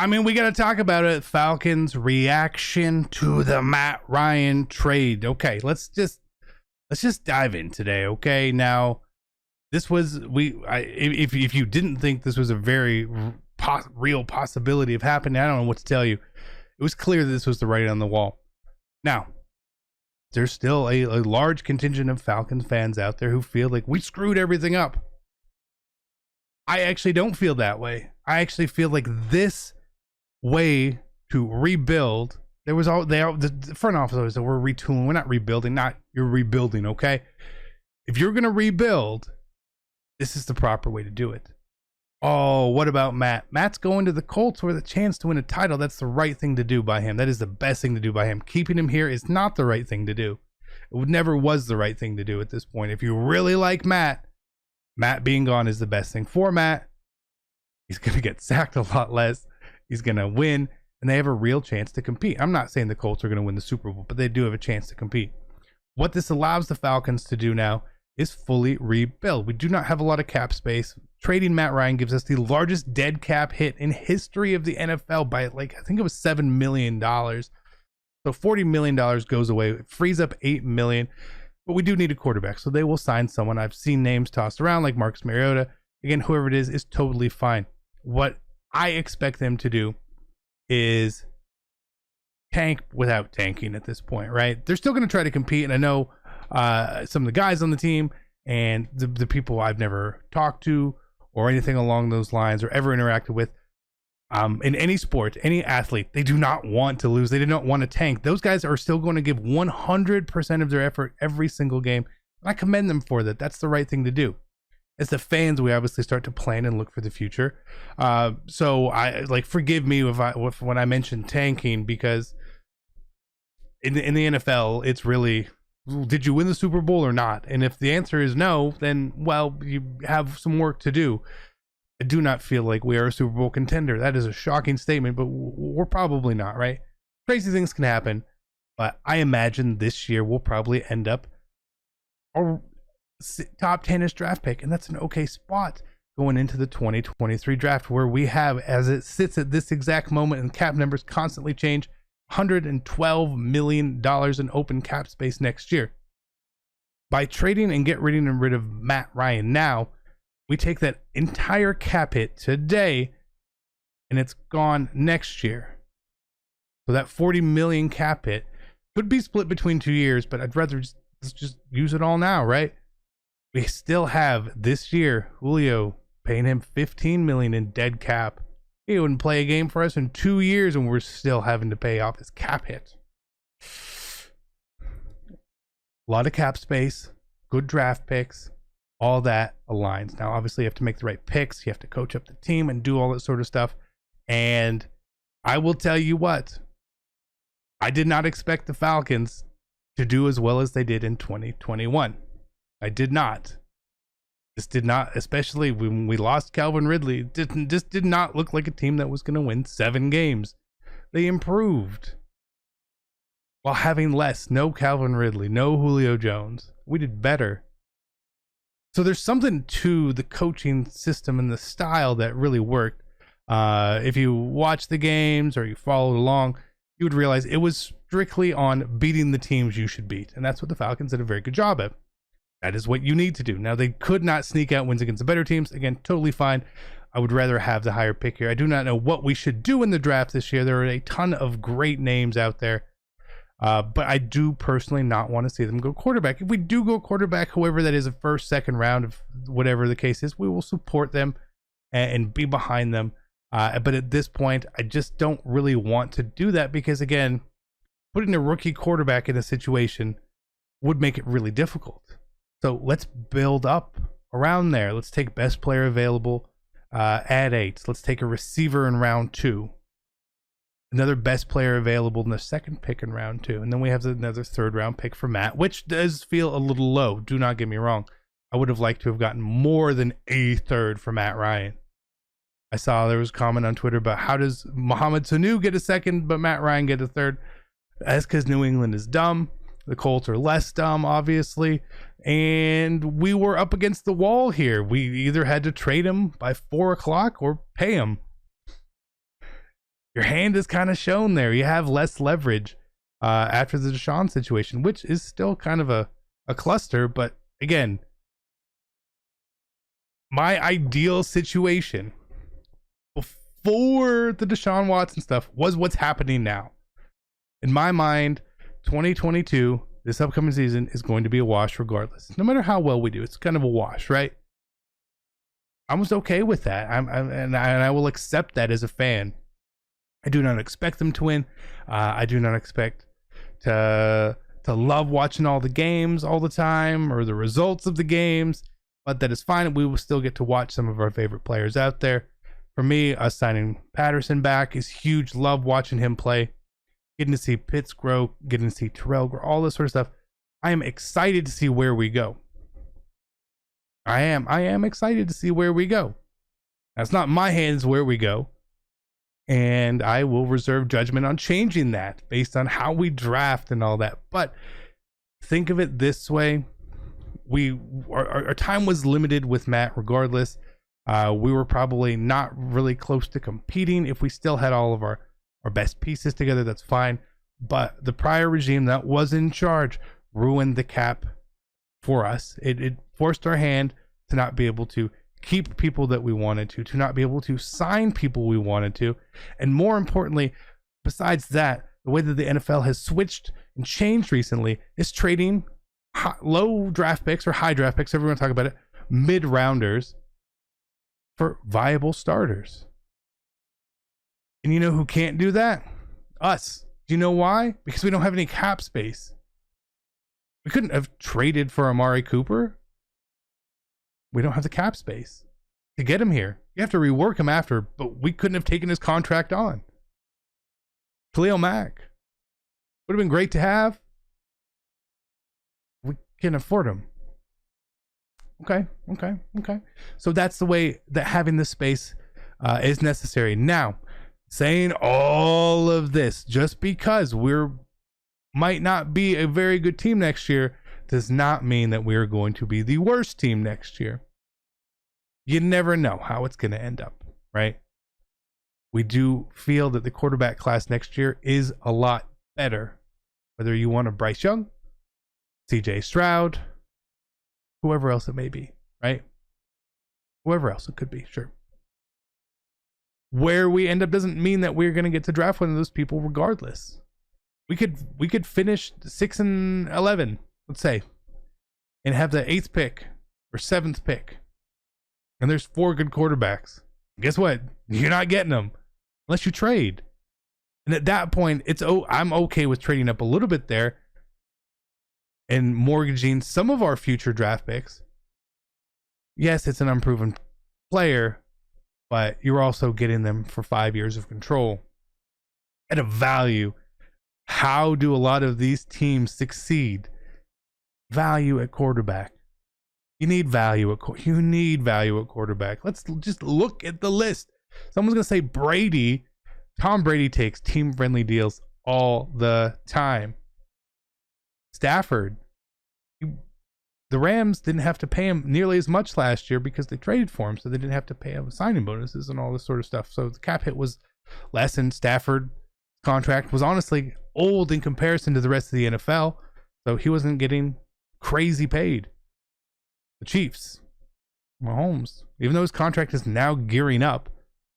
I mean, we got to talk about it. Falcons reaction to the Matt Ryan trade. Okay, let's just dive in today. Okay, now this was if you didn't think this was a very real possibility of happening, I don't know what to tell you. It was clear that this was the writing on the wall. Now, there's still a large contingent of Falcons fans out there who feel like we screwed everything up. I actually don't feel that way. I actually feel like this way to rebuild, the front office always said we're retooling. We're not rebuilding. You're rebuilding. Okay, if you're gonna rebuild, this is the proper way to do it. Oh, what about Matt? Matt's going to the Colts with a chance to win a title. That's the right thing to do by him. That is the best thing to do by him. Keeping him here is not the right thing to do. It never was the right thing to do at this point. If you really like Matt being gone is the best thing for Matt. He's going to get sacked a lot less. He's going to win, and they have a real chance to compete. I'm not saying the Colts are going to win the Super Bowl, but they do have a chance to compete. What this allows the Falcons to do now is fully rebuild. We do not have a lot of cap space. Trading Matt Ryan gives us the largest dead cap hit in history of the NFL by I think it was $7 million. So $40 million goes away. It frees up $8 million. But we do need a quarterback, so they will sign someone. I've seen names tossed around like Marcus Mariota. Again, whoever it is totally fine. What I expect them to do is tank without tanking at this point, right? They're still going to try to compete, and I know some of the guys on the team and the people I've never talked to or anything along those lines or ever interacted with in any sport, any athlete, they do not want to lose. They do not want to tank. Those guys are still going to give 100% of their effort every single game. I commend them for that. That's the right thing to do. As the fans, we obviously start to plan and look for the future. So I forgive me when I mention tanking, because in the NFL, it's really, did you win the Super Bowl or not? And if the answer is no, then, well, you have some work to do. I do not feel like we are a Super Bowl contender. That is a shocking statement, but we're probably not, right? Crazy things can happen, but I imagine this year we'll probably end up a top 10-ish draft pick, and that's an okay spot going into the 2023 draft, where we have, as it sits at this exact moment, and cap numbers constantly change, $112 million in open cap space next year. By trading and getting rid of Matt Ryan now, we take that entire cap hit today, and it's gone next year. So that $40 million cap hit could be split between 2 years, but I'd rather just use it all now, right? We still have this year Julio paying him $15 million in dead cap. He wouldn't play a game for us in 2 years, and we're still having to pay off his cap hit. A lot of cap space, good draft picks, all that aligns. Now, obviously, you have to make the right picks. You have to coach up the team and do all that sort of stuff. And I will tell you what, I did not expect the Falcons to do as well as they did in 2021. I did not. This did not, especially when we lost Calvin Ridley, this did not look like a team that was going to win 7 games. They improved while having less. No Calvin Ridley, no Julio Jones. We did better. So there's something to the coaching system and the style that really worked. If you watch the games or you followed along, you would realize it was strictly on beating the teams you should beat. And that's what the Falcons did a very good job at. That is what you need to do. Now, they could not sneak out wins against the better teams. Again, totally fine. I would rather have the higher pick here. I do not know what we should do in the draft this year. There are a ton of great names out there. But I do personally not want to see them go quarterback. If we do go quarterback, whoever that is, a first, second round, of whatever the case is, we will support them and be behind them. But at this point, I just don't really want to do that, because, again, putting a rookie quarterback in a situation would make it really difficult. So let's build up around there. Let's take best player available, add 8. Let's take a receiver in round 2. Another best player available in the second pick in round 2. And then we have another third round pick for Matt, which does feel a little low. Do not get me wrong. I would have liked to have gotten more than a third for Matt Ryan. I saw there was a comment on Twitter about how does Mohamed Sanu get a second, but Matt Ryan get a third? That's because New England is dumb. The Colts are less dumb, obviously. And we were up against the wall here. We either had to trade him by 4 o'clock or pay him. your hand is kind of shown there. You have less leverage after the Deshaun situation, which is still kind of a cluster. But again, my ideal situation before the Deshaun Watson stuff was what's happening now. In my mind, 2022, this upcoming season, is going to be a wash regardless. No matter how well we do, it's kind of a wash, right? I was okay with that. And I will accept that as a fan. I do not expect them to win. I do not expect to love watching all the games all the time or the results of the games, but that is fine. We will still get to watch some of our favorite players out there. For me, us signing Patterson back is huge. Love watching him play. Getting to see Pitts grow, getting to see Terrell grow, all this sort of stuff. I am excited to see where we go. I am excited to see where we go. That's not my hands where we go. And I will reserve judgment on changing that based on how we draft and all that. But think of it this way. Our time was limited with Matt regardless. We were probably not really close to competing. If we still had all of our best pieces together, that's fine. But the prior regime that was in charge ruined the cap for us. It forced our hand to not be able to keep people that we wanted to not be able to sign people we wanted to. And more importantly, besides that, the way that the NFL has switched and changed recently is trading low draft picks or high draft picks, everyone talk about it, mid-rounders for viable starters. And you know who can't do that? Us. Do you know why? Because we don't have any cap space. We couldn't have traded for Amari Cooper. We don't have the cap space to get him here. You have to rework him after, but we couldn't have taken his contract on. Khalil Mack would have been great to have. We can afford him. Okay. So that's the way that having this space is necessary. Now, saying all of this, just because we're might not be a very good team next year, does not mean that we are going to be the worst team next year. You never know how it's going to end up, right? We do feel that the quarterback class next year is a lot better. Whether you want a Bryce Young, CJ Stroud, whoever else it may be, right? Whoever else it could be, sure. Where we end up doesn't mean that we're going to get to draft one of those people regardless. We could finish 6-11, let's say, and have the 8th pick or 7th pick. And there's 4 good quarterbacks. Guess what? You're not getting them unless you trade. And at that point, I'm okay with trading up a little bit there and mortgaging some of our future draft picks. Yes, it's an unproven player, but you're also getting them for 5 years of control at a value. How do a lot of these teams succeed? Value at quarterback. You need value at quarterback. Let's just look at the list. Someone's going to say Brady. Tom Brady takes team-friendly deals all the time. Stafford. The Rams didn't have to pay him nearly as much last year because they traded for him, so they didn't have to pay him signing bonuses and all this sort of stuff. So the cap hit was less, and Stafford's contract was honestly old in comparison to the rest of the NFL, so he wasn't getting crazy paid. The Chiefs, Mahomes, even though his contract is now gearing up,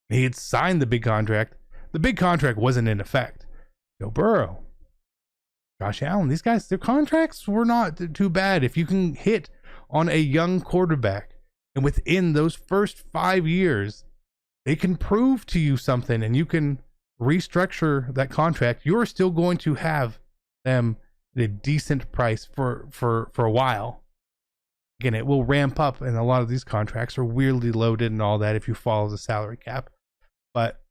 he had signed the big contract. The big contract wasn't in effect. Joe Burrow, Josh Allen, these guys, their contracts were not too bad. If you can hit on a young quarterback, and within those first 5 years, they can prove to you something, and you can restructure that contract, you're still going to have them at a decent price for a while. Again, it will ramp up, and a lot of these contracts are weirdly loaded and all that if you follow the salary cap. But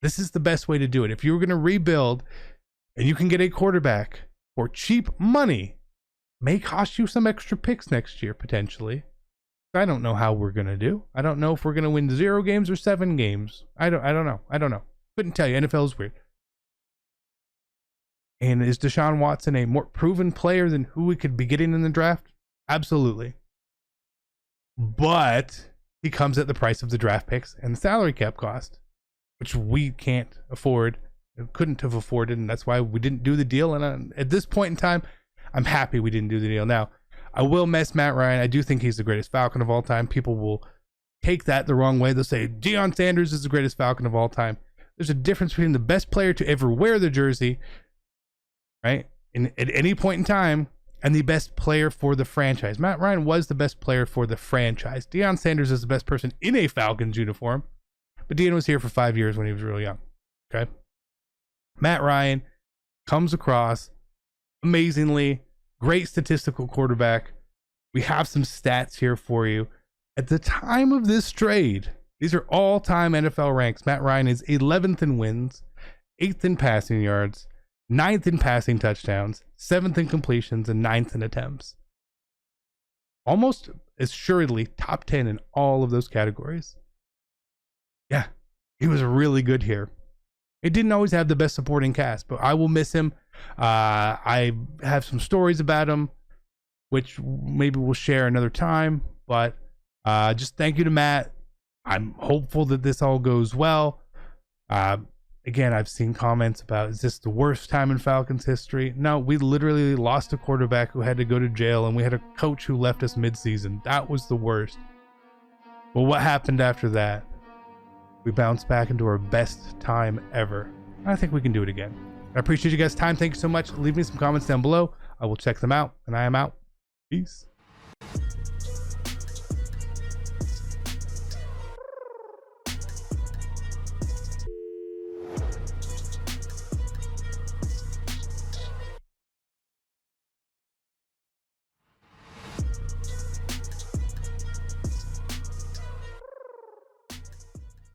this is the best way to do it. If you were going to rebuild and you can get a quarterback for cheap money, may cost you some extra picks next year, potentially. I don't know how we're going to do. I don't know if we're going to win 0 games or 7 games. I don't know. Couldn't tell you. NFL is weird. And is Deshaun Watson a more proven player than who we could be getting in the draft? Absolutely. But he comes at the price of the draft picks and the salary cap cost, which we can't afford, couldn't have afforded, and that's why we didn't do the deal. And at this point in time, I'm happy we didn't do the deal. Now, I will miss Matt Ryan. I do think he's the greatest Falcon of all time. People will take that the wrong way. They'll say Deion Sanders is the greatest Falcon of all time. There's a difference between the best player to ever wear the jersey, right, at any point in time, and the best player for the franchise. Matt Ryan was the best player for the franchise. Deion Sanders is the best person in a Falcons uniform, but Deion was here for 5 years when he was really young. Okay. Matt Ryan comes across amazingly, great statistical quarterback. We have some stats here for you. At the time of this trade, these are all-time NFL ranks. Matt Ryan is 11th in wins, 8th in passing yards, 9th in passing touchdowns, 7th in completions, and 9th in attempts. Almost assuredly top 10 in all of those categories. Yeah, he was really good here. It didn't always have the best supporting cast, but I will miss him. I have some stories about him, which maybe we'll share another time. But just thank you to Matt. I'm hopeful that this all goes well. Again, I've seen comments about, is this the worst time in Falcons history? No, we literally lost a quarterback who had to go to jail, and we had a coach who left us midseason. That was the worst. But what happened after that? We bounced back into our best time ever. I think we can do it again. I appreciate you guys' time. Thank you so much. Leave me some comments down below. I will check them out, and I am out. Peace.